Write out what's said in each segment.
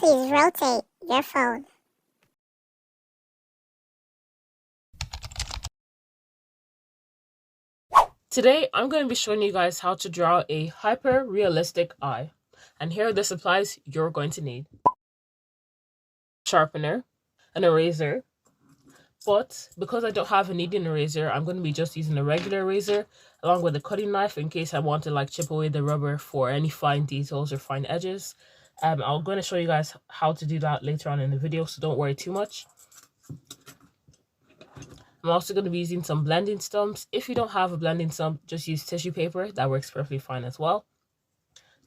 Please rotate your phone. Today, I'm going to be showing you guys how to draw a hyper-realistic eye. And here are the supplies you're going to need. Sharpener, an eraser, but because I don't have a kneading eraser, I'm going to be just using a regular eraser along with a cutting knife in case I want to chip away the rubber for any fine details or fine edges. I'm going to show you guys how to do that later on in the video, so don't worry too much. I'm also going to be using some blending stumps. If you don't have a blending stump, just use tissue paper. That works perfectly fine as well.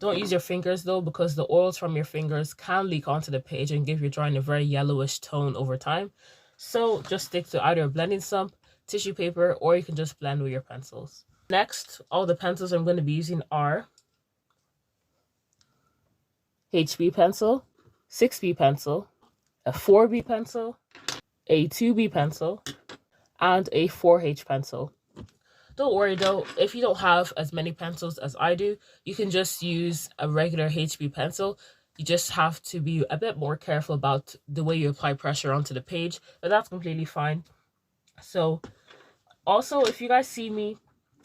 Don't use your fingers though, because the oils from your fingers can leak onto the page and give your drawing a very yellowish tone over time. So just stick to either a blending stump, tissue paper, or you can just blend with your pencils. Next, all the pencils I'm going to be using are HB pencil, 6B pencil, a 4B pencil, a 2B pencil, and a 4H pencil. Don't worry though, if you don't have as many pencils as I do, you can just use a regular HB pencil. You just have to be a bit more careful about the way you apply pressure onto the page, but that's completely fine. So also, if you guys see me,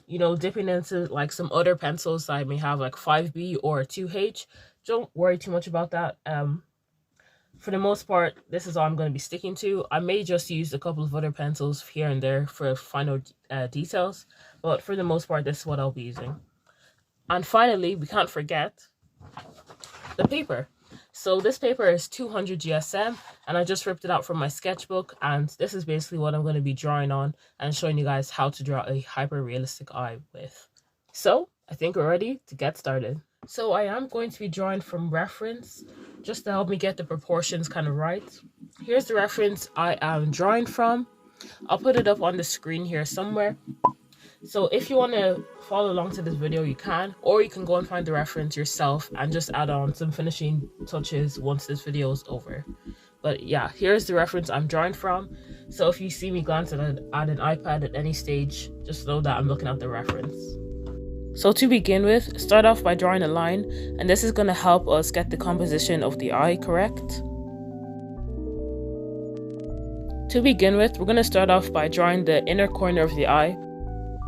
dipping into some other pencils that I may have 5B or 2H, don't worry too much about that. For the most part, this is all I'm going to be sticking to. I may just use a couple of other pencils here and there for final details, but for the most part, this is what I'll be using. And finally, we can't forget the paper. So this paper is 200 GSM, and I just ripped it out from my sketchbook, and this is basically what I'm going to be drawing on and showing you guys how to draw a hyper-realistic eye with. So I think we're ready to get started. So I am going to be drawing from reference just to help me get the proportions kind of right. Here's the reference I am drawing from. I'll put it up on the screen here somewhere. So if you want to follow along to this video, you can, or you can go and find the reference yourself and just add on some finishing touches once this video is over. But yeah, here's the reference I'm drawing from. So if you see me glance at an iPad at any stage, just know that I'm looking at the reference. So to begin with, start off by drawing a line, and this is going to help us get the composition of the eye correct. To begin with, we're going to start off by drawing the inner corner of the eye.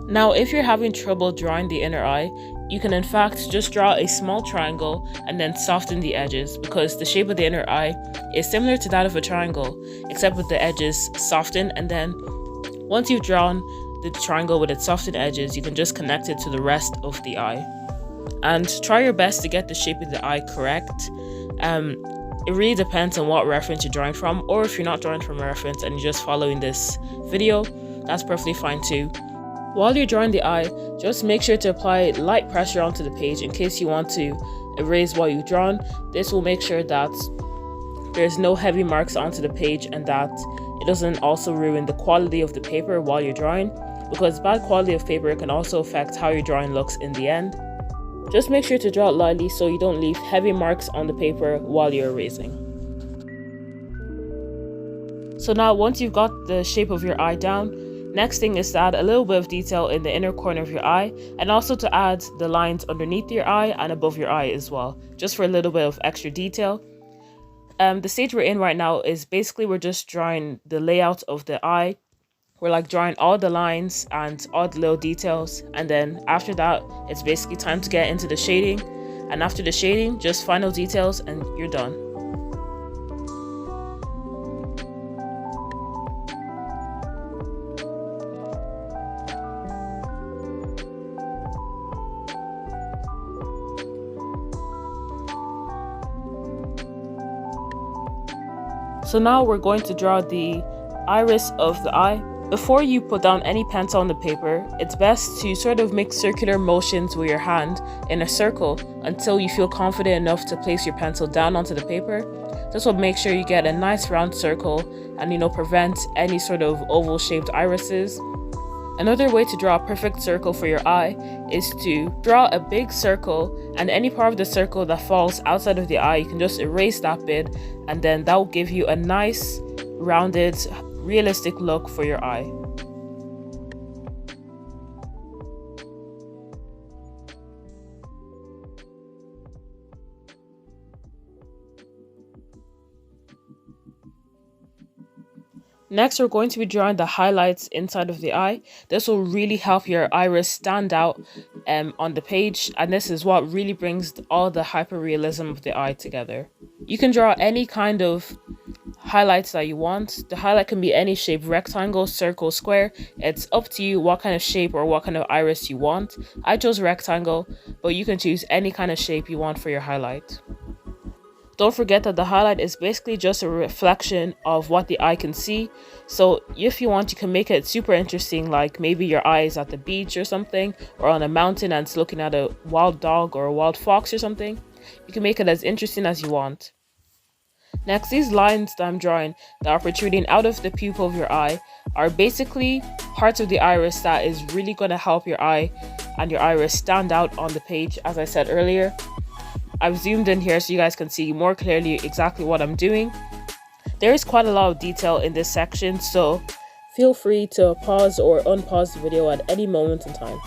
Now, if you're having trouble drawing the inner eye, you can in fact just draw a small triangle and then soften the edges, because the shape of the inner eye is similar to that of a triangle, except with the edges softened, and then once you've drawn the triangle with its softened edges, you can just connect it to the rest of the eye. And try your best to get the shape of the eye correct. It really depends on what reference you're drawing from, or if you're not drawing from a reference and you're just following this video, that's perfectly fine too. While you're drawing the eye, just make sure to apply light pressure onto the page in case you want to erase what you've drawn. This will make sure that there's no heavy marks onto the page and that it doesn't also ruin the quality of the paper while you're drawing, because bad quality of paper can also affect how your drawing looks in the end. Just make sure to draw it lightly so you don't leave heavy marks on the paper while you're erasing. So now once you've got the shape of your eye down, next thing is to add a little bit of detail in the inner corner of your eye, and also to add the lines underneath your eye and above your eye as well, just for a little bit of extra detail. The stage we're in right now is basically we're just drawing the layout of the eye. We're drawing all the lines and all the little details, and then after that it's basically time to get into the shading, and after the shading just final details and you're done. So now we're going to draw the iris of the eye. Before you put down any pencil on the paper, it's best to sort of make circular motions with your hand in a circle until you feel confident enough to place your pencil down onto the paper. This will make sure you get a nice round circle and prevent any sort of oval shaped irises. Another way to draw a perfect circle for your eye is to draw a big circle, and any part of the circle that falls outside of the eye, you can just erase that bit, and then that will give you a nice rounded realistic look for your eye. Next, we're going to be drawing the highlights inside of the eye. This will really help your iris stand out on the page, and this is what really brings all the hyperrealism of the eye together. You can draw any kind of highlights that you want. The highlight can be any shape, rectangle, circle, square. It's up to you what kind of shape or what kind of iris you want. I chose rectangle, but you can choose any kind of shape you want for your highlight. Don't forget that the highlight is basically just a reflection of what the eye can see. So if you want, you can make it super interesting, like maybe your eye is at the beach or something, or on a mountain and it's looking at a wild dog or a wild fox or something. You can make it as interesting as you want. Next, these lines that I'm drawing that are protruding out of the pupil of your eye are basically parts of the iris that is really going to help your eye and your iris stand out on the page, as I said earlier. I've zoomed in here so you guys can see more clearly exactly what I'm doing. There is quite a lot of detail in this section, so feel free to pause or unpause the video at any moment in time.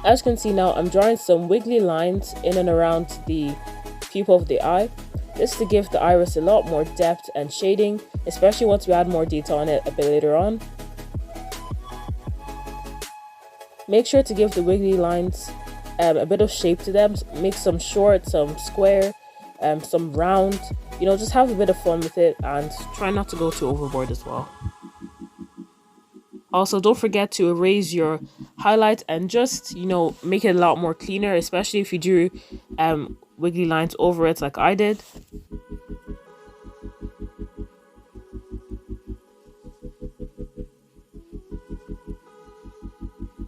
As you can see now, I'm drawing some wiggly lines in and around the pupil of the eye. This is to give the iris a lot more depth and shading, especially once we add more detail on it a bit later on. Make sure to give the wiggly lines a bit of shape to them. Make some short, some square, some round. You know, just have a bit of fun with it and try not to go too overboard as well. Also, don't forget to erase your highlight and just, you know, make it a lot more cleaner, especially if you drew wiggly lines over it like I did.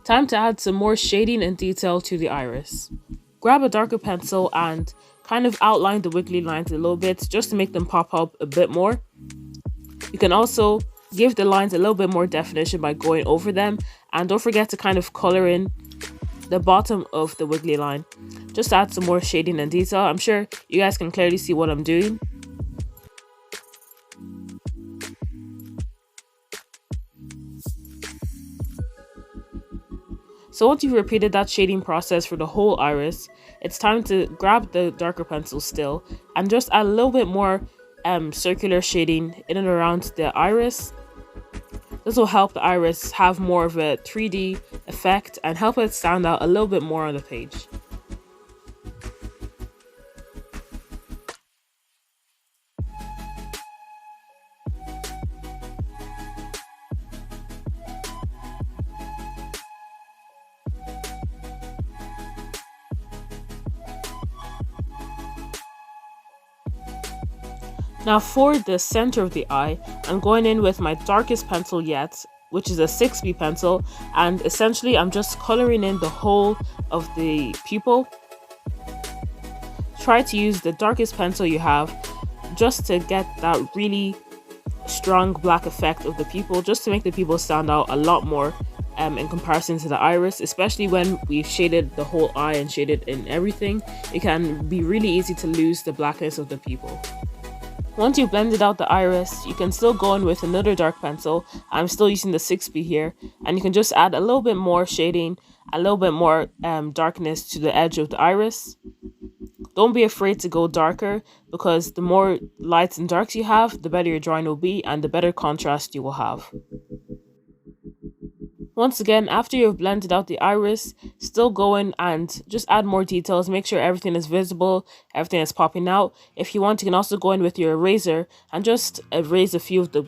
Time to add some more shading and detail to the iris. Grab a darker pencil and kind of outline the wiggly lines a little bit just to make them pop up a bit more. You can also give the lines a little bit more definition by going over them, and don't forget to kind of color in the bottom of the wiggly line. Just add some more shading and detail. I'm sure you guys can clearly see what I'm doing. So once you've repeated that shading process for the whole iris, it's time to grab the darker pencil still and just add a little bit more circular shading in and around the iris. This will help the iris have more of a 3D effect and help it stand out a little bit more on the page. Now for the center of the eye, I'm going in with my darkest pencil yet, which is a 6B pencil, and essentially I'm just coloring in the whole of the pupil. Try to use the darkest pencil you have just to get that really strong black effect of the pupil, just to make the pupil stand out a lot more in comparison to the iris, especially when we've shaded the whole eye and shaded in everything. It can be really easy to lose the blackness of the pupil. Once you've blended out the iris, you can still go in with another dark pencil. I'm still using the 6B here, and you can just add a little bit more shading, a little bit more darkness to the edge of the iris. Don't be afraid to go darker, because the more lights and darks you have, the better your drawing will be and the better contrast you will have. Once again, after you've blended out the iris, still go in and just add more details. Make sure everything is visible, everything is popping out. If you want, you can also go in with your eraser and just erase a few of the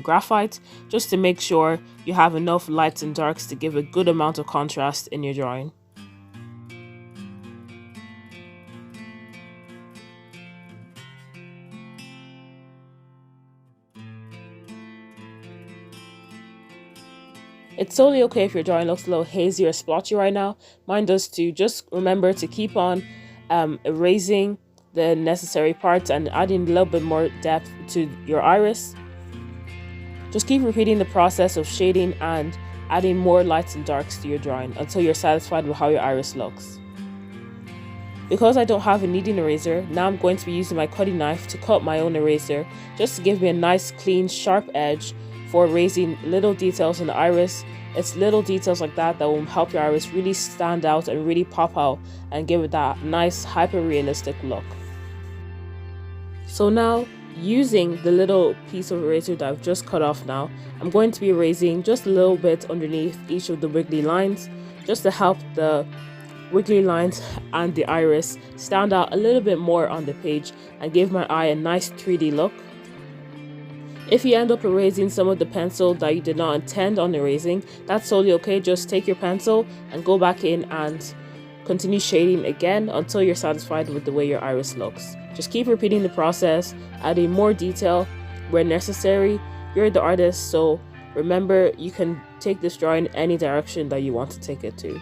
graphite, just to make sure you have enough lights and darks to give a good amount of contrast in your drawing. It's totally okay if your drawing looks a little hazy or splotchy right now. Mine does too. Just remember to keep on erasing the necessary parts and adding a little bit more depth to your iris. Just keep repeating the process of shading and adding more lights and darks to your drawing until you're satisfied with how your iris looks. Because I don't have a kneading eraser, now I'm going to be using my cutting knife to cut my own eraser, just to give me a nice, clean, sharp edge for erasing little details in the iris. It's little details like that that will help your iris really stand out and really pop out and give it that nice hyper realistic look. So now Using the little piece of eraser that I've just cut off now, I'm going to be erasing just a little bit underneath each of the wiggly lines, just to help the wiggly lines and the iris stand out a little bit more on the page and give my eye a nice 3D look. If you end up erasing some of the pencil that you did not intend on erasing, that's totally okay. Just take your pencil and go back in and continue shading again until you're satisfied with the way your iris looks. Just keep repeating the process, adding more detail where necessary. You're the artist, so remember, you can take this drawing any direction that you want to take it to.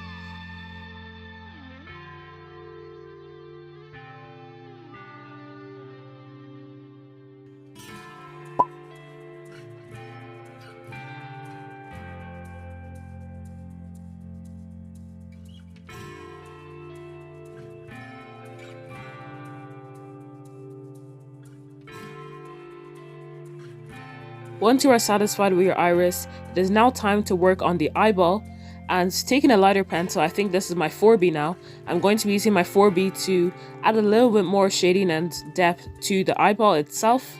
Once you are satisfied with your iris, it is now time to work on the eyeball. And taking a lighter pencil, I think this is my 4B now, I'm going to be using my 4B to add a little bit more shading and depth to the eyeball itself.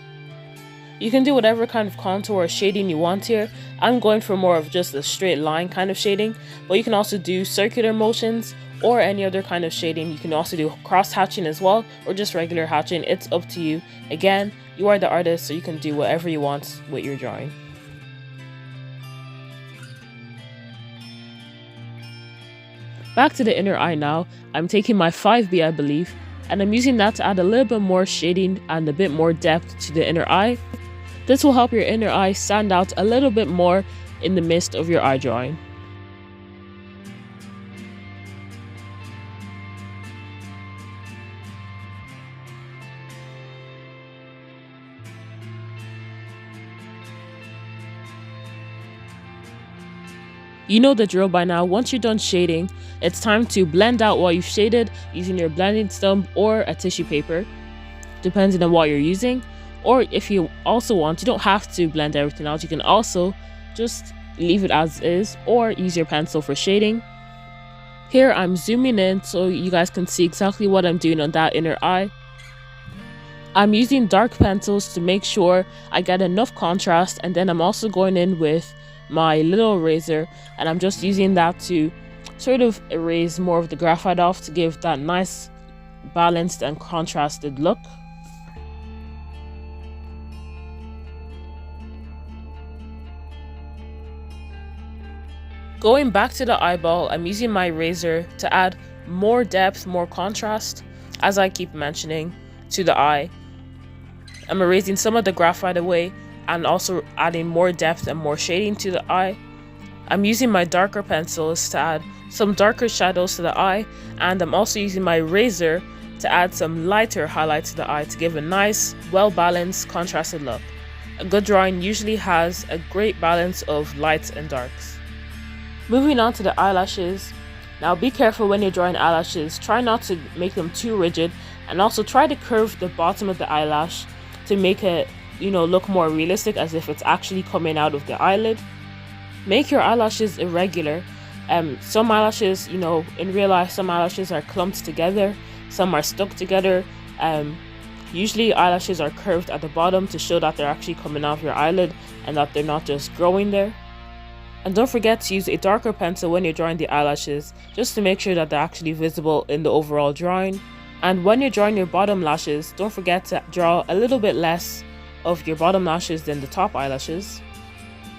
You can do whatever kind of contour or shading you want here. I'm going for more of just a straight line kind of shading, but you can also do circular motions or any other kind of shading. You can also do cross hatching as well, or just regular hatching. It's up to you. Again, you are the artist, so you can do whatever you want with your drawing. Back to the inner eye now. I'm taking my 5B, I believe, and I'm using that to add a little bit more shading and a bit more depth to the inner eye. This will help your inner eye stand out a little bit more in the midst of your eye drawing. You know the drill by now. Once you're done shading, it's time to blend out what you've shaded using your blending stump or a tissue paper, depending on what you're using. Or if you also want, you don't have to blend everything out. You can also just leave it as is or use your pencil for shading. Here I'm zooming in so you guys can see exactly what I'm doing on that inner eye. I'm using dark pencils to make sure I get enough contrast, and then I'm also going in with my little eraser and I'm just using that to sort of erase more of the graphite off to give that nice balanced and contrasted look. Going back to the eyeball, I'm using my eraser to add more depth, more contrast, as I keep mentioning, to the eye. I'm erasing some of the graphite away and also adding more depth and more shading to the eye. I'm using my darker pencils to add some darker shadows to the eye, and I'm also using my eraser to add some lighter highlights to the eye to give a nice, well-balanced, contrasted look. A good drawing usually has a great balance of lights and darks. Moving on to the eyelashes. Now be careful when you're drawing eyelashes. Try not to make them too rigid, and also try to curve the bottom of the eyelash to make it look more realistic, as if it's actually coming out of the eyelid. Make your eyelashes irregular. Some eyelashes, in real life, some eyelashes are clumped together, some are stuck together. Usually eyelashes are curved at the bottom to show that they're actually coming off your eyelid and that they're not just growing there. And don't forget to use a darker pencil when you're drawing the eyelashes, just to make sure that they're actually visible in the overall drawing. And when you're drawing your bottom lashes, don't forget to draw a little bit less of your bottom lashes than the top eyelashes.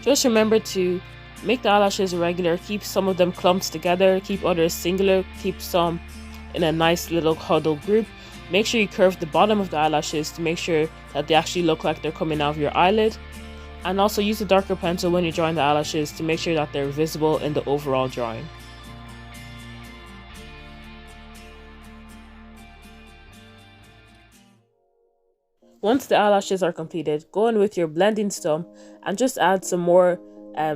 Just remember to make the eyelashes irregular, keep some of them clumped together, keep others singular, keep some in a nice little huddled group. Make sure you curve the bottom of the eyelashes to make sure that they actually look like they're coming out of your eyelid. And also use a darker pencil when you're drawing the eyelashes to make sure that they're visible in the overall drawing. Once the eyelashes are completed, go in with your blending stump and just add some more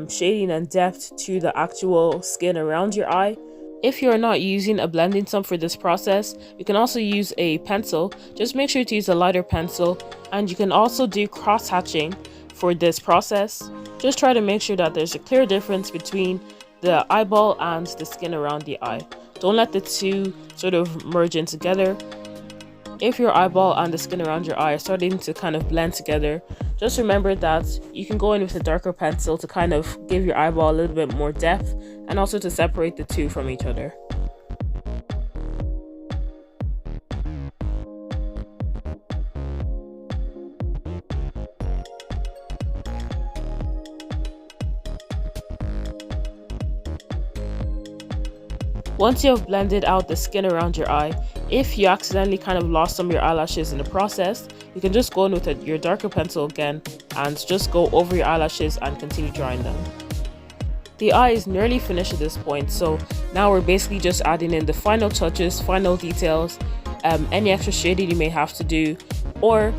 shading and depth to the actual skin around your eye. If you're not using a blending stump for this process, you can also use a pencil. Just make sure to use a lighter pencil, and you can also do cross hatching for this process. Just try to make sure that there's a clear difference between the eyeball and the skin around the eye. Don't let the two sort of merge in together. If your eyeball and the skin around your eye are starting to kind of blend together, just remember that you can go in with a darker pencil to kind of give your eyeball a little bit more depth and also to separate the two from each other. Once you have blended out the skin around your eye, if you accidentally kind of lost some of your eyelashes in the process, you can just go in with your darker pencil again and just go over your eyelashes and continue drawing them. The eye is nearly finished at this point, so now we're basically just adding in the final touches, final details, any extra shading you may have to do, or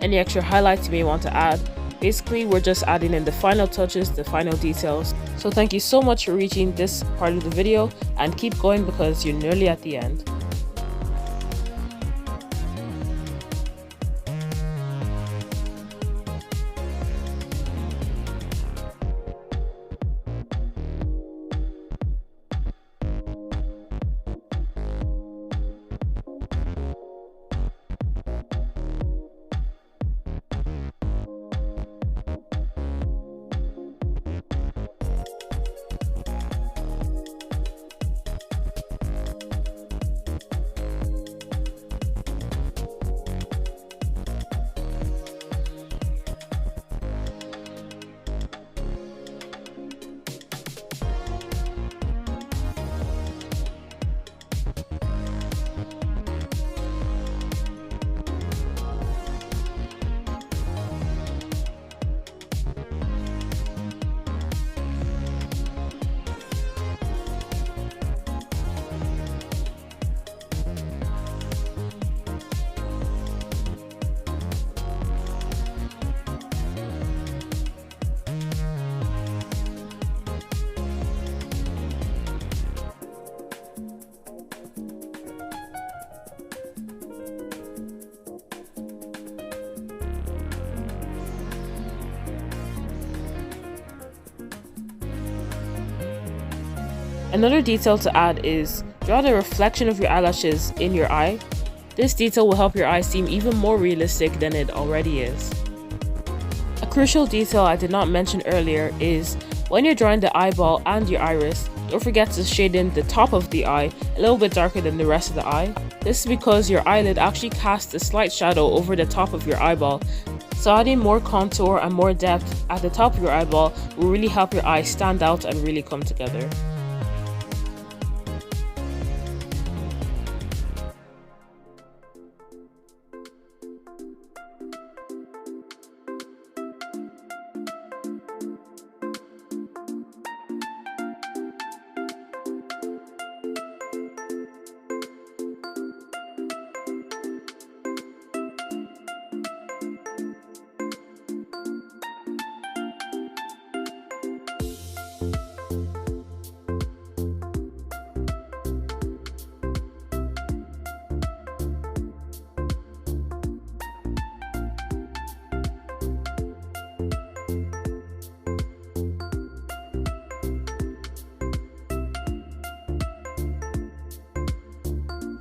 any extra highlights you may want to add. Basically, we're just adding in the final touches, the final details. So thank you so much for reaching this part of the video, and keep going because you're nearly at the end. Another detail to add is draw the reflection of your eyelashes in your eye. This detail will help your eye seem even more realistic than it already is. A crucial detail I did not mention earlier is when you're drawing the eyeball and your iris, don't forget to shade in the top of the eye a little bit darker than the rest of the eye. This is because your eyelid actually casts a slight shadow over the top of your eyeball, so adding more contour and more depth at the top of your eyeball will really help your eye stand out and really come together.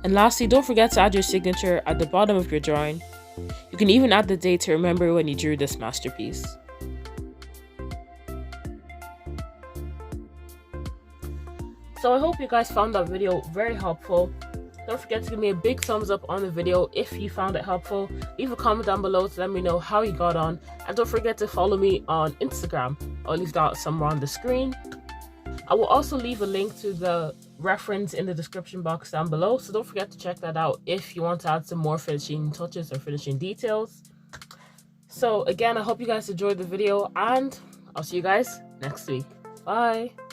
And lastly, don't forget to add your signature at the bottom of your drawing. You can even add the date to remember when you drew this masterpiece. So I hope you guys found that video very helpful. Don't forget to give me a big thumbs up on the video if you found it helpful. Leave a comment down below to let me know how you got on. And don't forget to follow me on Instagram. I'll leave that somewhere on the screen. I will also leave a link to the reference in the description box down below, so don't forget to check that out if you want to add some more finishing touches or finishing details. So again, I hope you guys enjoyed the video, and I'll see you guys next week. Bye!